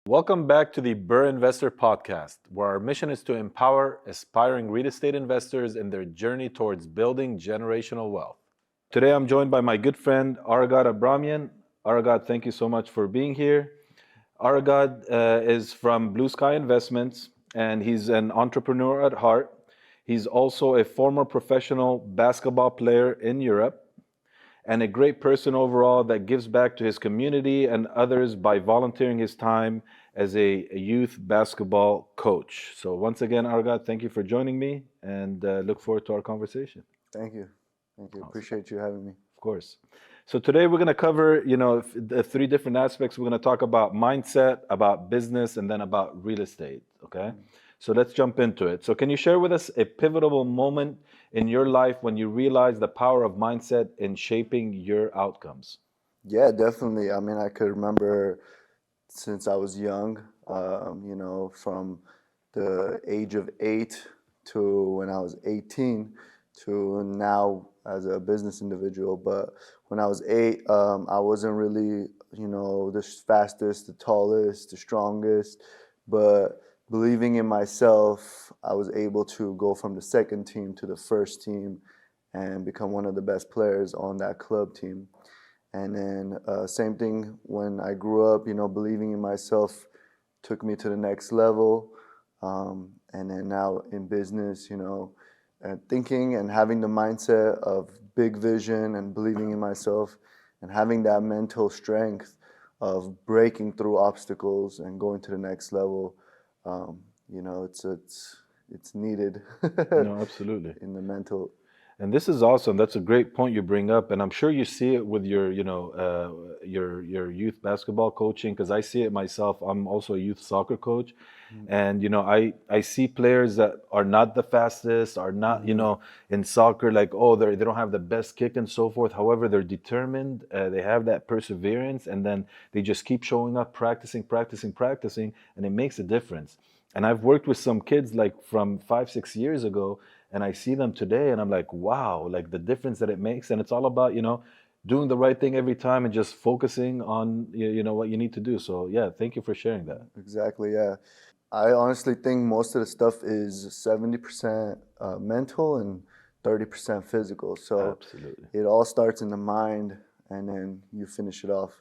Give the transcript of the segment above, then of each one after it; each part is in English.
Welcome back to the Burr Investor Podcast, where our mission is to empower aspiring real estate investors in their journey towards building generational wealth. Today I'm joined by my good friend Aragad Abramian. Aragad, thank you so much for being here. Aragad is from Blue Sky Investments, and he's an entrepreneur at heart. He's also a former professional basketball player in Europe and a great person overall that gives back to his community and others by volunteering his time as a youth basketball coach. So once again, Aragad, thank you for joining me, and look forward to our conversation. Thank you. Thank you. Awesome. Appreciate you having me. Of course. So today we're going to cover, the three different aspects. We're going to talk about mindset, about business, and then about real estate. Okay. So let's jump into it. So can you share with us a pivotal moment in your life when you realized the power of mindset in shaping your outcomes? Yeah, definitely. I mean, I could remember since I was young, from the age of 8 to when I was 18 to now as a business individual. But when I was 8, I wasn't really, the fastest, the tallest, the strongest, but believing in myself, I was able to go from the second team to the first team and become one of the best players on that club team. And then same thing when I grew up, believing in myself took me to the next level. And then now in business, and thinking and having the mindset of big vision and believing in myself and having that mental strength of breaking through obstacles and going to the next level. It's needed. No, absolutely. In the mental. And this is awesome. That's a great point you bring up, and I'm sure you see it with your, your youth basketball coaching, because I see it myself. I'm also a youth soccer coach, and I see players that are not the fastest, are not, in soccer, like, oh, they don't have the best kick and so forth. However, they're determined. They have that perseverance, and then they just keep showing up, practicing, and it makes a difference. And I've worked with some kids like from 5, 6 years ago, and I see them today and I'm like, wow, like the difference that it makes. And it's all about, doing the right thing every time and just focusing on, what you need to do. So yeah, thank you for sharing that. Exactly, yeah. I honestly think most of the stuff is 70% mental and 30% physical. So Absolutely. it all starts in the mind and then you finish it off.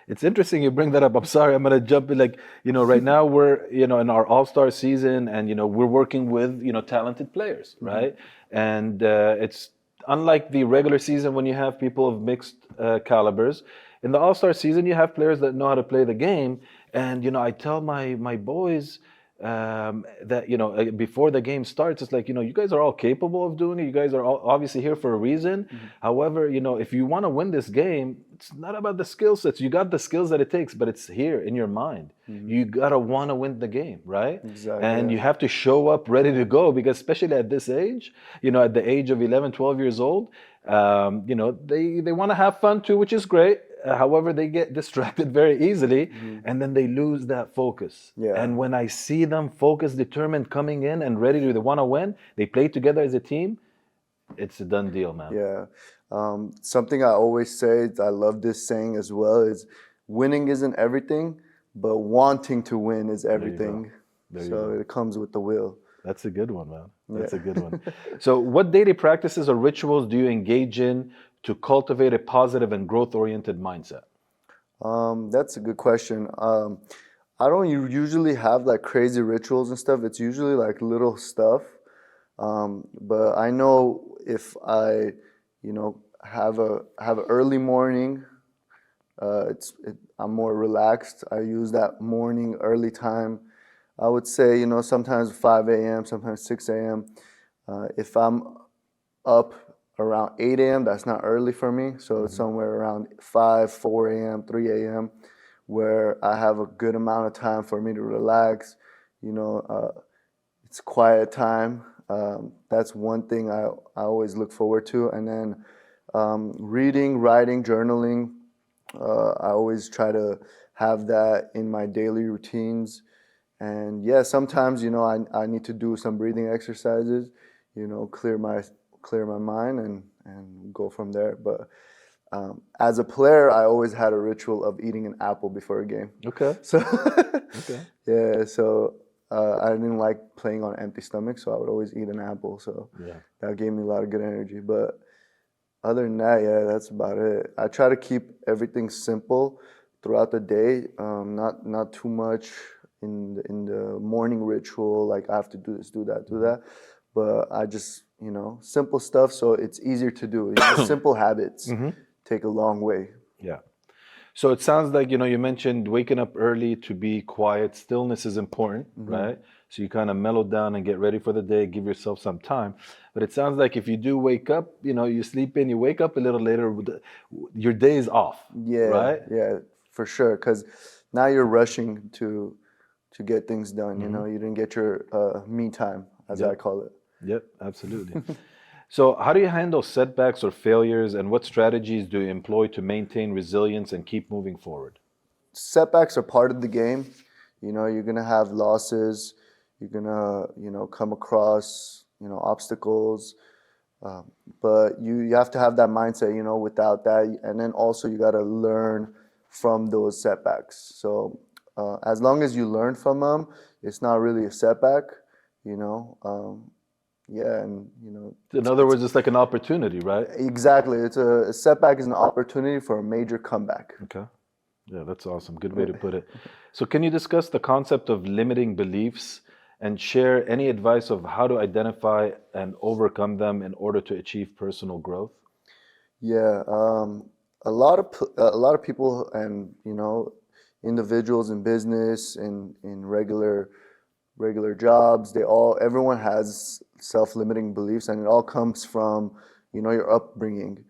It's interesting you bring that up. I'm sorry, I'm gonna jump in. Like, right now we're, in our all-star season, and we're working with, talented players, right? And it's unlike the regular season when you have people of mixed calibers. In the all-star season, you have players that know how to play the game, and I tell my boys that before the game starts, it's like, you guys are all capable of doing it. You guys are all obviously here for a reason. However, if you want to win this game, it's not about the skill sets. You got the skills that it takes, but it's here in your mind. You gotta want to win the game, right? Exactly, And yeah. you have to show up ready to go, because especially at this age, at the age of 11, 12 years old, they want to have fun too, which is great. However, they get distracted very easily, and then they lose that focus. Yeah. And when I see them focused, determined, coming in and ready to want to win, they play together as a team, it's a done deal, man. Yeah. Something I always say, I love this saying as well, is winning isn't everything, but wanting to win is everything. So it comes with the will. That's a good one, man. That's Yeah. a good one. So what daily practices or rituals do you engage in to cultivate a positive and growth-oriented mindset? That's a good question. I don't usually have like crazy rituals and stuff. It's usually like little stuff. But I know if I, have an early morning, I'm more relaxed. I use that morning early time. I would say, sometimes 5 a.m., sometimes 6 a.m. If I'm up around 8 a.m., that's not early for me. So it's somewhere around 5, 4 a.m., 3 a.m., where I have a good amount of time for me to relax. It's quiet time. That's one thing I always look forward to. And then reading, writing, journaling, I always try to have that in my daily routines. And yeah, sometimes, I need to do some breathing exercises, clear my mind and go from there. But as a player, I always had a ritual of eating an apple before a game. Okay. So Okay. yeah, so I didn't like playing on empty stomach, so I would always eat an apple. So Yeah. that gave me a lot of good energy. But other than that, yeah, that's about it. I try to keep everything simple throughout the day. Not too much in the morning ritual, like I have to do this, do that, do that. But I just, simple stuff, so it's easier to do. Simple habits take a long way. Yeah. So it sounds like, you mentioned waking up early to be quiet. Stillness is important, right? So you kind of mellow down and get ready for the day, give yourself some time. But it sounds like if you do wake up, you sleep in, you wake up a little later, your day is off, Yeah, right? yeah, for sure. Because now you're rushing to get things done. You didn't get your me time, as I Yep. call it. Yep, absolutely. So how do you handle setbacks or failures, and what strategies do you employ to maintain resilience and keep moving forward? Setbacks are part of the game. You're gonna have losses. You're gonna, come across, obstacles. But you have to have that mindset, without that, and then also you got to learn from those setbacks. So as long as you learn from them, it's not really a setback, you know. Yeah, and In other words, it's like an opportunity, right? exactly. It's a setback is an opportunity for a major comeback. Okay. Yeah, that's awesome. Good way to put it. So, can you discuss the concept of limiting beliefs and share any advice of how to identify and overcome them in order to achieve personal growth? Yeah, a lot of people and individuals in business and in regular jobs, everyone has self-limiting beliefs, and it all comes from your upbringing,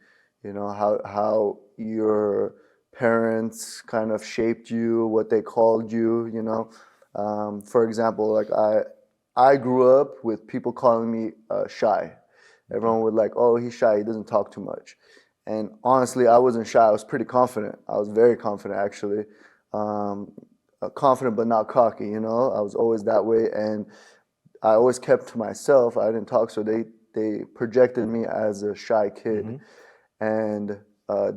how your parents kind of shaped you, what they called you. For example, like I grew up with people calling me shy. Okay. Everyone would like, oh, he's shy, he doesn't talk too much. And honestly, I wasn't shy. I was pretty confident. I was very confident, actually. Um, Confident but not cocky. I was always that way, and I always kept to myself. I didn't talk, so they projected me as a shy kid, and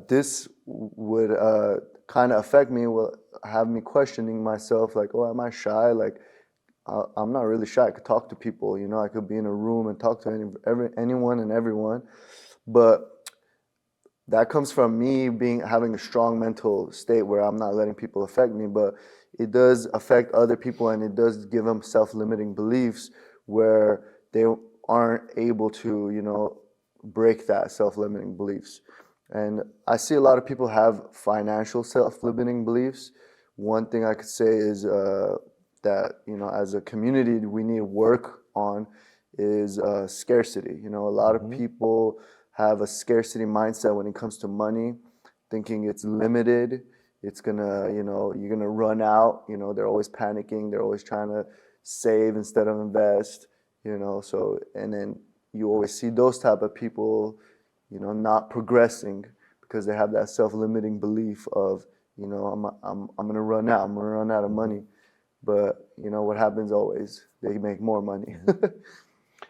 this would kind of affect me. Will have me questioning myself, like, oh, am I shy? Like, I'm not really shy. I could talk to people. I could be in a room and talk to anyone and everyone, but that comes from me having a strong mental state where I'm not letting people affect me, but it does affect other people, and it does give them self-limiting beliefs where they aren't able to, break that self-limiting beliefs. And I see a lot of people have financial self-limiting beliefs. One thing I could say is that, as a community, we need to work on is scarcity. A lot of people have a scarcity mindset when it comes to money, thinking it's limited. It's gonna, you're gonna run out. They're always panicking. They're always trying to save instead of invest. So and then you always see those type of people, not progressing because they have that self-limiting belief of, I'm gonna run out. I'm gonna run out of money. But what happens always? They make more money.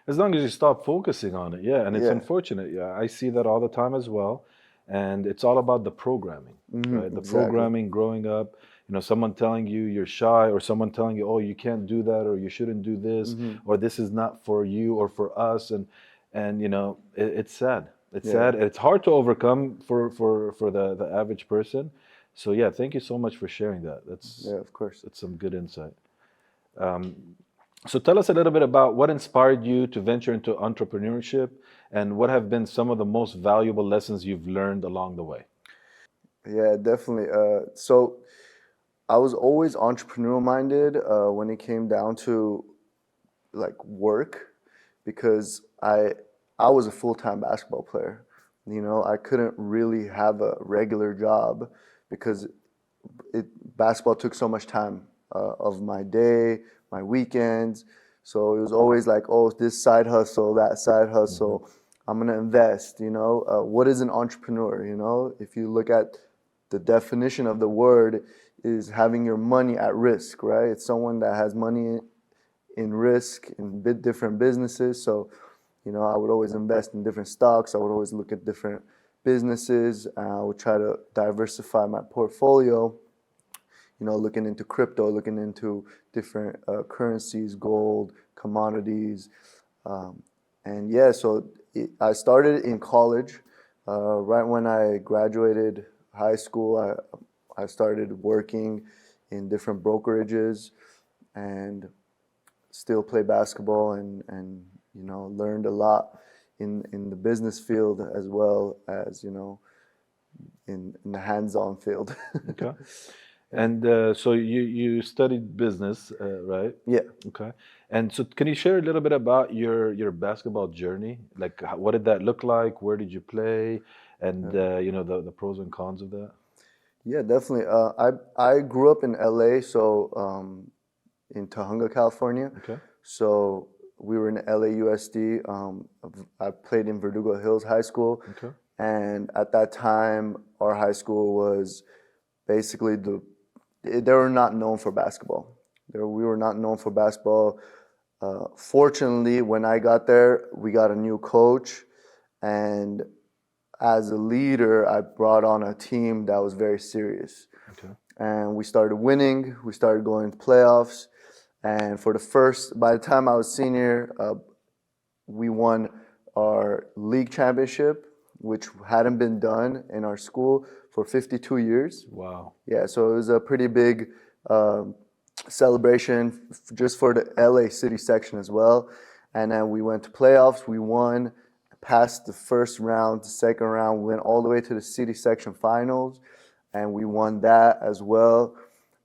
As long as you stop focusing on it, yeah. And it's Yeah. unfortunate. Yeah, I see that all the time as well. And it's all about the programming, right? The Exactly. programming growing up, someone telling you you're shy, or someone telling you, oh, you can't do that, or you shouldn't do this, or this is not for you or for us. And it's sad. It's Yeah. sad. It's hard to overcome for the average person. So yeah, thank you so much for sharing that. Yeah, of course. That's some good insight. So tell us a little bit about what inspired you to venture into entrepreneurship, and what have been some of the most valuable lessons you've learned along the way. Yeah, definitely. So I was always entrepreneurial minded when it came down to like work, because I was a full-time basketball player. I couldn't really have a regular job because basketball took so much time of my day, my weekends. So it was always like, oh, this side hustle, that side hustle. I'm gonna invest. What is an entrepreneur? If you look at the definition of the word, is having your money at risk, right? It's someone that has money in risk in different businesses. So, I would always invest in different stocks. I would always look at different businesses. I would try to diversify my portfolio, looking into crypto, looking into different currencies, gold, commodities. And yeah, so I started in college. Right when I graduated high school, I started working in different brokerages and still play basketball and learned a lot in the business field as well as, in the hands-on field. Okay. And so you studied business, right? Yeah. Okay. And so can you share a little bit about your basketball journey? Like, what did that look like? Where did you play? And the pros and cons of that. Yeah, definitely. I grew up in LA, so in Tahunga, California. Okay. So we were in LAUSD. I played in Verdugo Hills High School, Okay. and at that time, our high school was basically they were not known for basketball. We were not known for basketball. Fortunately, when I got there, we got a new coach, and as a leader, I brought on a team that was very serious. Okay. And we started winning. We started going to playoffs. And by the time I was senior, we won our league championship, which hadn't been done in our school for 52 years. Wow. Yeah, so it was a pretty big celebration just for the LA City section as well. And then we went to playoffs. We won, passed the first round, the second round, went all the way to the city section finals, and we won that as well.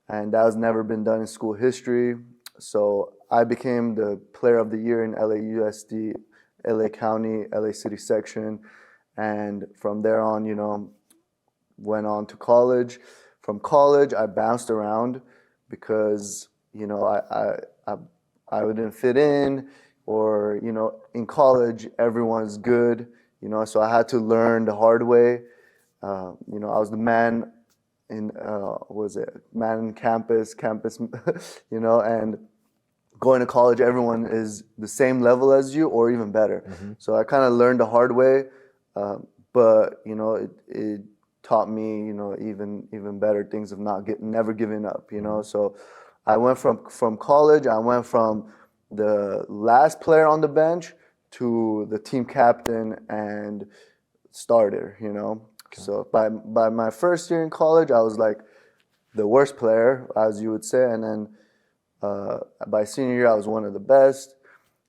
And that has never been done in school history. So I became the player of the year in LAUSD, LA County, LA City section. And from there on, went on to college. From college, I bounced around because, I didn't fit in, or, in college, everyone's good, so I had to learn the hard way. I was the man man in campus, and going to college, everyone is the same level as you or even better. Mm-hmm. So I kind of learned the hard way, but it taught me even better things of never giving up. So I went from college. I went from the last player on the bench to the team captain and starter. Okay. So by my first year in college, I was like the worst player, as you would say, and then by senior year, I was one of the best.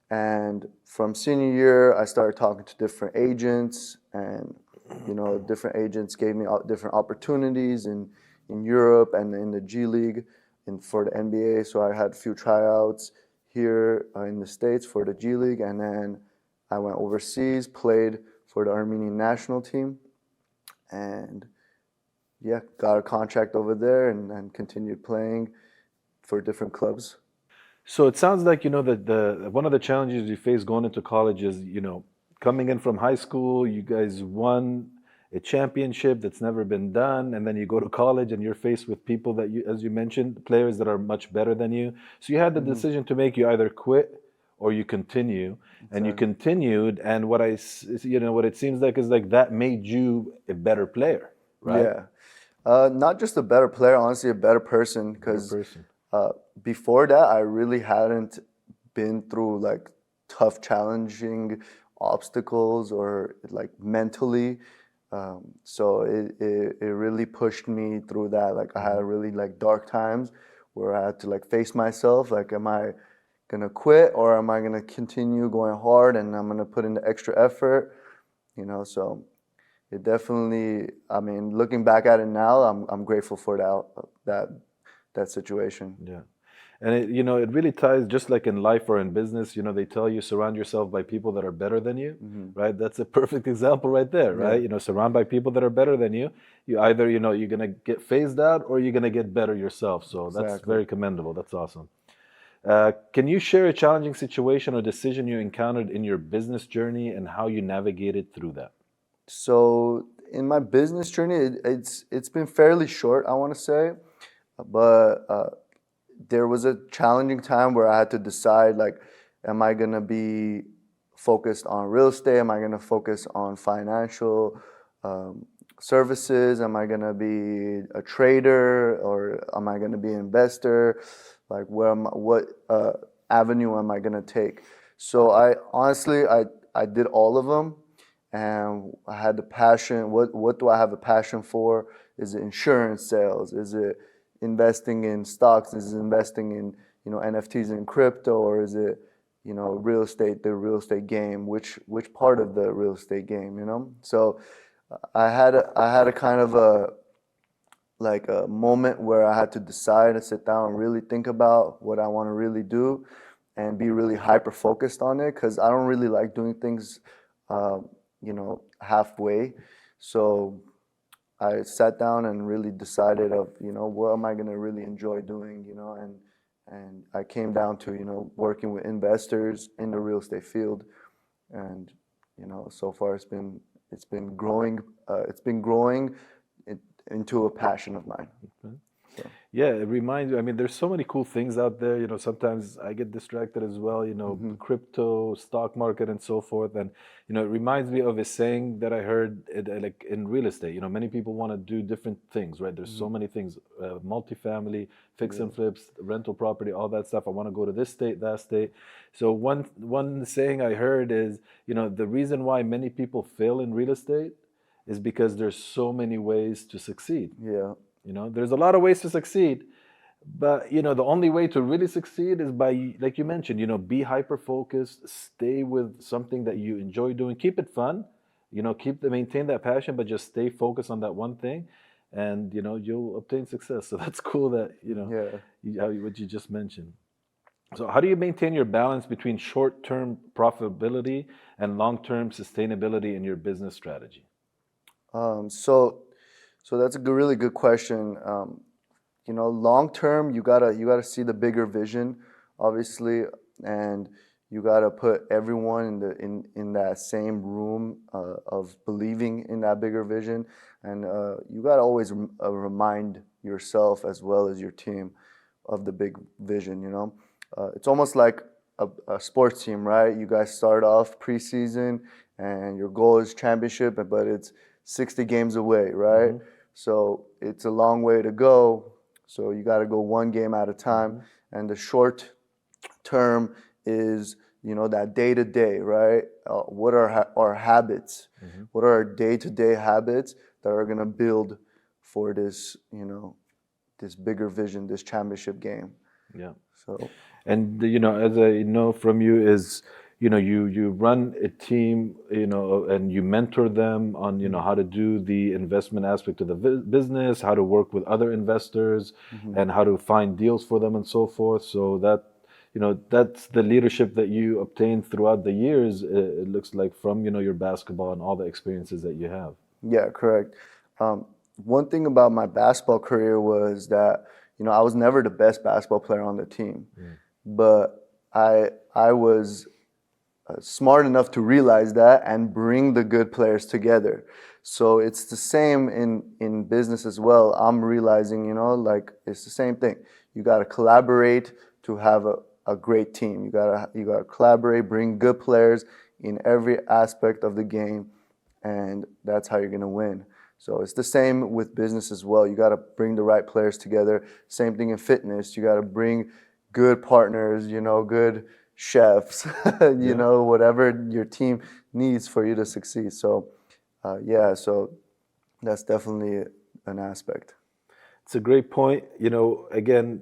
And from senior year, I started talking to different agents, and different agents gave me different opportunities in Europe and in the G League and for the NBA. So I had a few tryouts here in the States for the G League, and then I went overseas, played for the Armenian National team, and yeah, got a contract over there and continued playing for different clubs. So it sounds like that the one of the challenges you face going into college is coming in from high school, you guys won a championship that's never been done, and then you go to college and you're faced with people that you, as you mentioned, players that are much better than you. So you had the decision to make: you either quit or you continue. And you continued, and what what it seems like is like that made you a better player, right? Yeah, not just a better player, honestly, a better person, because before that, I really hadn't been through like tough, challenging obstacles or like mentally. So it really pushed me through that. Like I had really like dark times where I had to like face myself. Like, am I gonna quit or am I gonna continue going hard and I'm gonna put in the extra effort? So it definitely. I mean, looking back at it now, I'm grateful for that situation. Yeah. And it really ties, just like in life or in business, they tell you surround yourself by people that are better than you, right? That's a perfect example right there, right? Yeah. Surround by people that are better than you. You either, you're going to get phased out or you're going to get better yourself. So that's Exactly. very commendable. That's awesome. Can you share a challenging situation or decision you encountered in your business journey and how you navigated through that? So in my business journey, it's been fairly short, I want to say, but there was a challenging time where I had to decide, like, am I gonna be focused on real estate? Am I gonna focus on financial services? Am I gonna be a trader, or am I gonna be an investor? Like, what avenue am I gonna take? So I honestly, I did all of them, and I had the passion. What do I have a passion for? Is it insurance sales? Is it investing in stocks? Is it investing in, NFTs and crypto, or is it, real estate, the real estate game? Which part of the real estate game? So I had a kind of a moment where I had to decide and sit down and really think about what I want to really do and be really hyper focused on it, because I don't really like doing things, halfway. So I sat down and really decided of, what am I going to really enjoy doing, and I came down to, working with investors in the real estate field. And, so far it's been growing, into a passion of mine. Okay. So, Yeah, it reminds me. I mean, there's so many cool things out there. Sometimes I get distracted as well. Crypto, stock market, and so forth. And it reminds me of a saying that I heard, like in real estate. Many people want to do different things, right? There's so many things: multifamily, fix and flips, rental property, all that stuff. I want to go to this state, that state. So one saying I heard is, the reason why many people fail in real estate is because there's so many ways to succeed. yeah, There's a lot of ways to succeed, but the only way to really succeed is by, like you mentioned, be hyper focused, stay with something that you enjoy doing, keep it fun, maintain that passion, but just stay focused on that one thing, and you'll obtain success. So that's cool that yeah. what you just mentioned. So how do you maintain your balance between short-term profitability and long-term sustainability in your business strategy? So that's a really good question. Long term, you gotta see the bigger vision, obviously, and you gotta put everyone in that same room of believing in that bigger vision, and you gotta always remind yourself as well as your team of the big vision. It's almost like a sports team, right? You guys start off preseason, and your goal is championship, but it's 60 games away, right? So it's a long way to go. So you got to go one game at a time. And the short term is, that day to day, right? What are our habits? What are our day to day habits that are going to build for this, this bigger vision, this championship game? Yeah. So, And as I know from you is, you run a team, and you mentor them on, how to do the investment aspect of the business, how to work with other investors, and how to find deals for them and so forth. So that's the leadership that you obtained throughout the years. It looks like from, your basketball and all the experiences that you have. yeah, correct. One thing about my basketball career was that, I was never the best basketball player on the team, but I was smart enough to realize that and bring the good players together. So it's the same in business as well. I'm realizing, like it's the same thing. You got to collaborate to have a great team. You gotta collaborate, bring good players in every aspect of the game, and that's how you're gonna win. So it's the same with business as well. You got to bring the right players together. Same thing in fitness. You got to bring good partners, good chefs, whatever your team needs for you to succeed. So, so that's definitely an aspect. It's a great point. Again,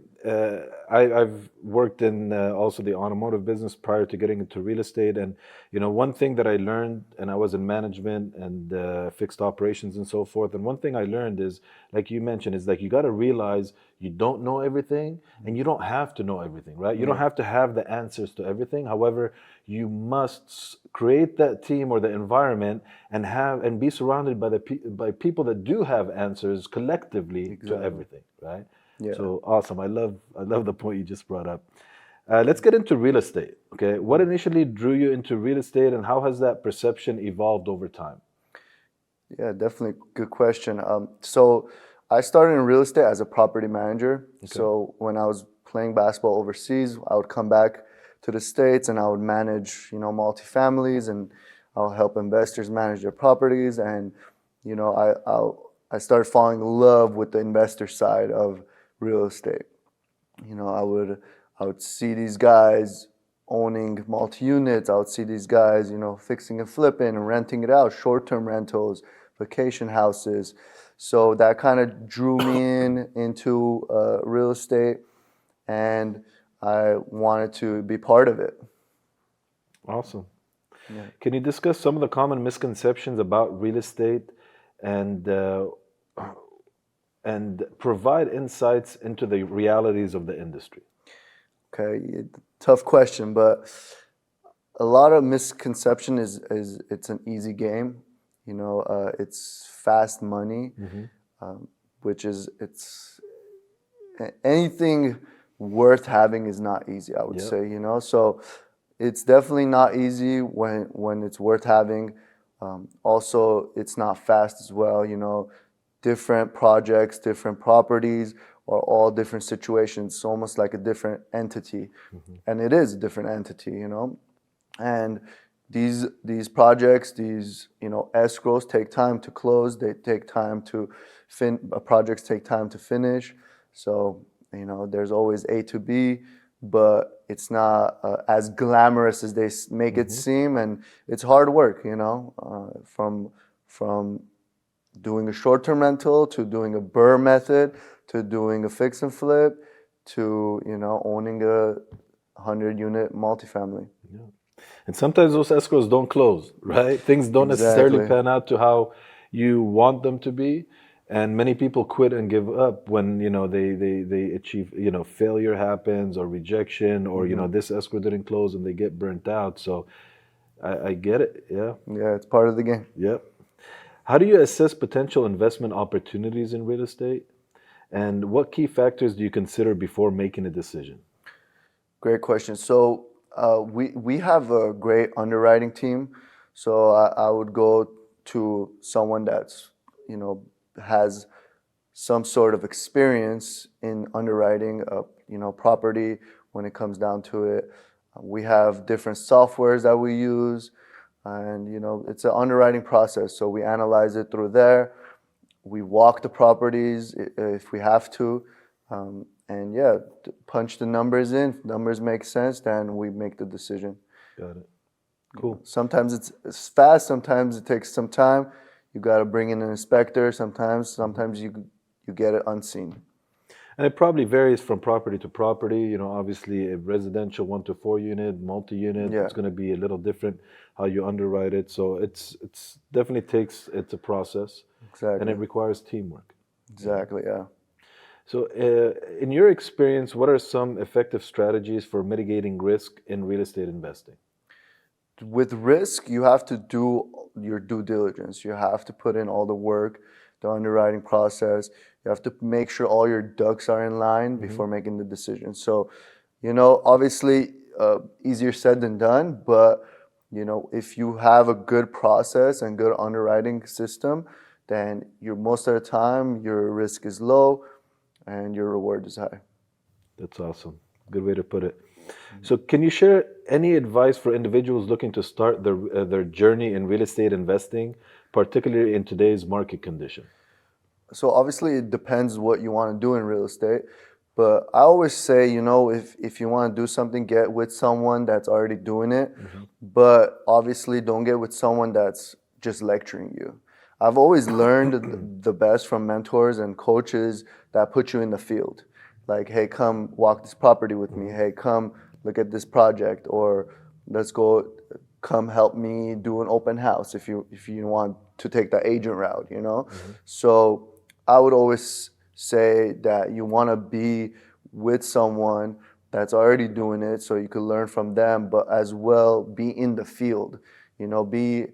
I've worked in also the automotive business prior to getting into real estate. And, one thing that I learned, and I was in management and fixed operations and so forth. And one thing I learned is, like you mentioned, is like you got to realize you don't know everything and you don't have to know everything, right? You don't have to have the answers to everything. However, you must create that team or the environment and be surrounded by people that do have answers collectively to everything, right? Yeah. So awesome. I love the point you just brought up. Let's get into real estate. Okay, what initially drew you into real estate, and how has that perception evolved over time? Yeah, definitely good question. So I started in real estate as a property manager. So when I was playing basketball overseas, I would come back to the States and I would manage, multifamilies, and I'll help investors manage their properties. And you know, I started falling in love with the investor side of real estate. You know, I would see these guys owning multi-units. I would see these guys, you know, fixing and flipping and renting it out, short-term rentals, vacation houses. So that kind of drew me into real estate, and I wanted to be part of it. Awesome. Yeah. Can you discuss some of the common misconceptions about real estate and provide insights into the realities of the industry? Okay, tough question, but a lot of misconception is it's an easy game. You know, it's fast money, which is anything worth having is not easy, I would Yep. say, you know. So it's definitely not easy when it's worth having. Also, it's not fast as well, you know. Different projects, different properties are all different situations. It's almost like a different entity. And it is a different entity, you know. And these projects, these, you know, escrows take time to close. They take time to projects take time to finish. So, you know, there's always A to B, but it's not as glamorous as they make it seem, and it's hard work, you know, from doing a short-term rental to doing a BRRRR method to doing a fix and flip to, you know, owning a 100-unit multifamily. Yeah. And sometimes those escrows don't close, right? Things don't necessarily Exactly. pan out to how you want them to be. And many people quit and give up when, you know, they achieve, you know, failure happens or rejection or, you know, this escrow didn't close and they get burnt out. So I get it. Yeah. Yeah, it's part of the game. Yep. How do you assess potential investment opportunities in real estate? And what key factors do you consider before making a decision? Great question. So we have a great underwriting team. So I would go to someone that's, you know, has some sort of experience in underwriting a, you know, property when it comes down to it. We have different softwares that we use, and, you know, it's an underwriting process. So we analyze it through there. We walk the properties if we have to. And yeah, punch the numbers in. If numbers make sense, then we make the decision. Got it. Cool. Sometimes it's fast, sometimes it takes some time. You got to bring in an inspector. Sometimes you get it unseen. And it probably varies from property to property. You know, obviously a residential 1 to 4 unit, multi-unit, Yeah. it's going to be a little different how you underwrite it. So it's definitely it's a process, and Exactly. it requires teamwork. Exactly. Yeah. So, in your experience, what are some effective strategies for mitigating risk in real estate investing? With risk, you have to do your due diligence. You have to put in all the work, the underwriting process. You have to make sure all your ducks are in line before making the decision. So, you know, obviously, easier said than done, but, you know, if you have a good process and good underwriting system, then most of the time your risk is low and your reward is high. That's awesome. Good way to put it. So, can you share any advice for individuals looking to start their journey in real estate investing, particularly in today's market condition? So obviously it depends what you want to do in real estate, but I always say, you know, if you want to do something, get with someone that's already doing it, but obviously don't get with someone that's just lecturing you. I've always learned the best from mentors and coaches that put you in the field. Like, hey, come walk this property with me. Hey, come look at this project, or let's go, come help me do an open house if you want to take the agent route, you know? So I would always say that you want to be with someone that's already doing it so you can learn from them, but as well be in the field, you know, be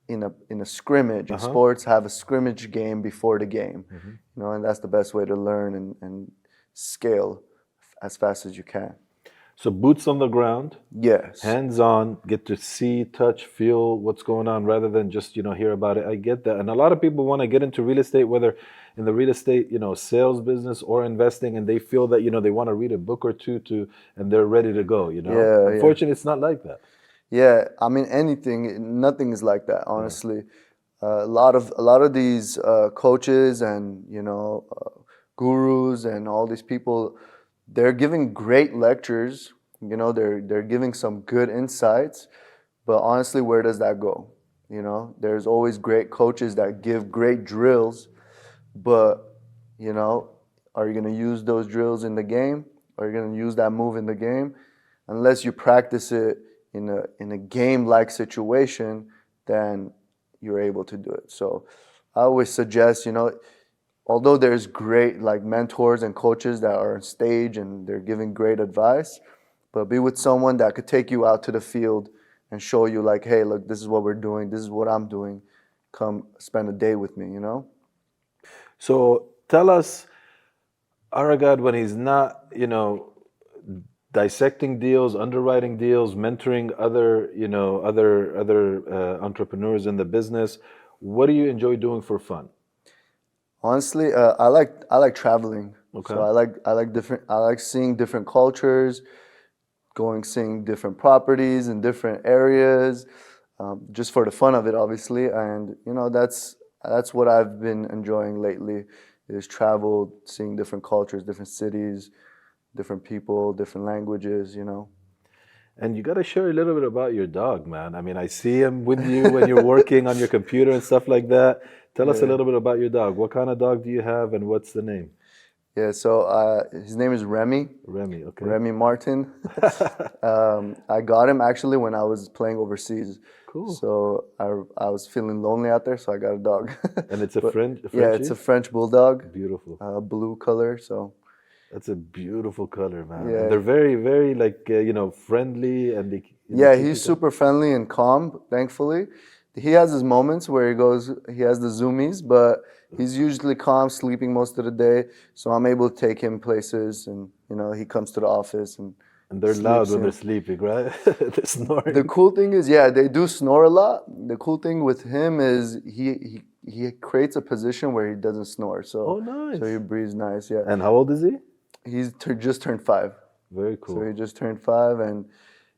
in a scrimmage. In sports, have a scrimmage game before the game, you know, and that's the best way to learn and scale as fast as you can. So, boots on the ground, Yes. hands on, get to see, touch, feel what's going on rather than just, you know, hear about it. I get that. And a lot of people want to get into real estate, whether in the real estate, you know, sales business or investing, and they feel that, you know, they want to read a book or two and they're ready to go, you know. Yeah, Unfortunately, it's not like that. Yeah, I mean, nothing is like that, honestly. a lot of these coaches and gurus and all these people, they're giving great lectures. They're giving some good insights, but honestly, where does that go? There's always great coaches that give great drills, but are you going to use those drills in the game? Are you going to use that move in the game? Unless you practice it in a game-like situation, then you're able to do it. So I always suggest, although there's great like mentors and coaches that are on stage and they're giving great advice, but be with someone that could take you out to the field and show you like, hey, look, this is what we're doing. This is what I'm doing. Come spend a day with me, So tell us, Aragad, when he's not, dissecting deals, underwriting deals, mentoring other entrepreneurs in the business, what do you enjoy doing for fun? Honestly, I like traveling. Okay. So I like seeing different cultures, seeing different properties in different areas, just for the fun of it, obviously. And that's what I've been enjoying lately, is travel, seeing different cultures, different cities, different people, different languages. And you got to share a little bit about your dog, man. I mean, I see him with you when you're working on your computer and stuff like that. Tell us a Yeah. little bit about your dog. What kind of dog do you have, and what's the name? Yeah, so his name is Remy. Remy, okay. Remy Martin. I got him actually when I was playing overseas. Cool. So I was feeling lonely out there, so I got a dog. And it's a Frenchie? Yeah, it's a French bulldog. Beautiful. Blue color, so. That's a beautiful color, man. Yeah. And they're very, very friendly, and they Yeah, keep he's you super friendly and calm, thankfully. He has his moments where he has the zoomies, but he's usually calm, sleeping most of the day. So I'm able to take him places, and he comes to the office and they're loud sleeps when in. they're sleeping, right? They're snoring. The cool thing is, yeah, they do snore a lot. The cool thing with him is he creates a position where he doesn't snore. So Oh, nice. so he breathes nice. Yeah, And how old is he? he's just turned 5. Very cool. So he just turned 5, and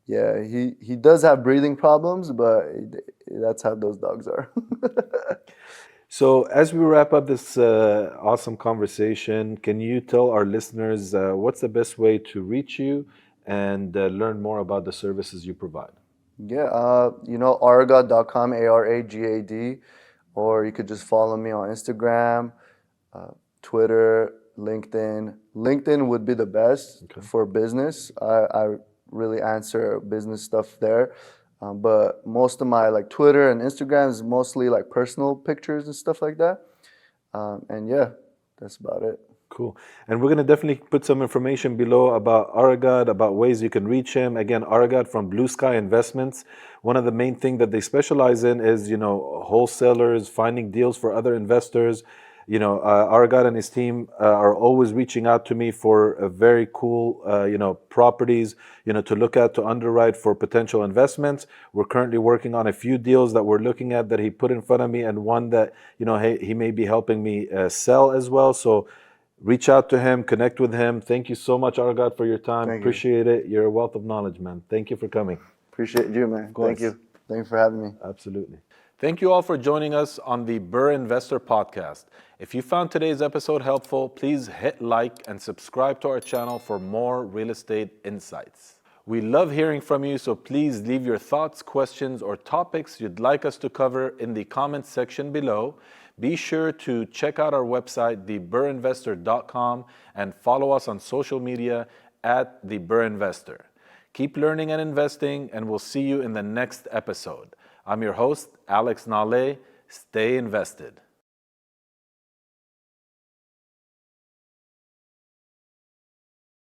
yeah, he does have breathing problems, but that's how those dogs are. So, as we wrap up this awesome conversation, can you tell our listeners what's the best way to reach you and learn more about the services you provide? Yeah, aragad.com, ARAGAD, or you could just follow me on Instagram, Twitter, LinkedIn. LinkedIn would be the best for business. I really answer business stuff there. But most of my Twitter and Instagram is mostly personal pictures and stuff like that. And yeah, that's about it. Cool. And we're going to definitely put some information below about Aragad, about ways you can reach him. Again, Aragad from Blue Sky Investments. One of the main things that they specialize in is, wholesalers, finding deals for other investors. Aragad and his team are always reaching out to me for very cool, properties, to look at, to underwrite for potential investments. We're currently working on a few deals that we're looking at that he put in front of me, and one that, he may be helping me sell as well. So reach out to him, connect with him. Thank you so much, Aragad, for your time. Thank you. Appreciate it. You're a wealth of knowledge, man. Thank you for coming. Appreciate you, man. Thank you. Thanks for having me. Absolutely. Thank you all for joining us on the Burr Investor Podcast. If you found today's episode helpful, please hit like and subscribe to our channel for more real estate insights. We love hearing from you, so please leave your thoughts, questions, or topics you'd like us to cover in the comments section below. Be sure to check out our website, theburrinvestor.com, and follow us on social media at The Burr Investor. Keep learning and investing, and we'll see you in the next episode. I'm your host, Alex Nale. Stay invested.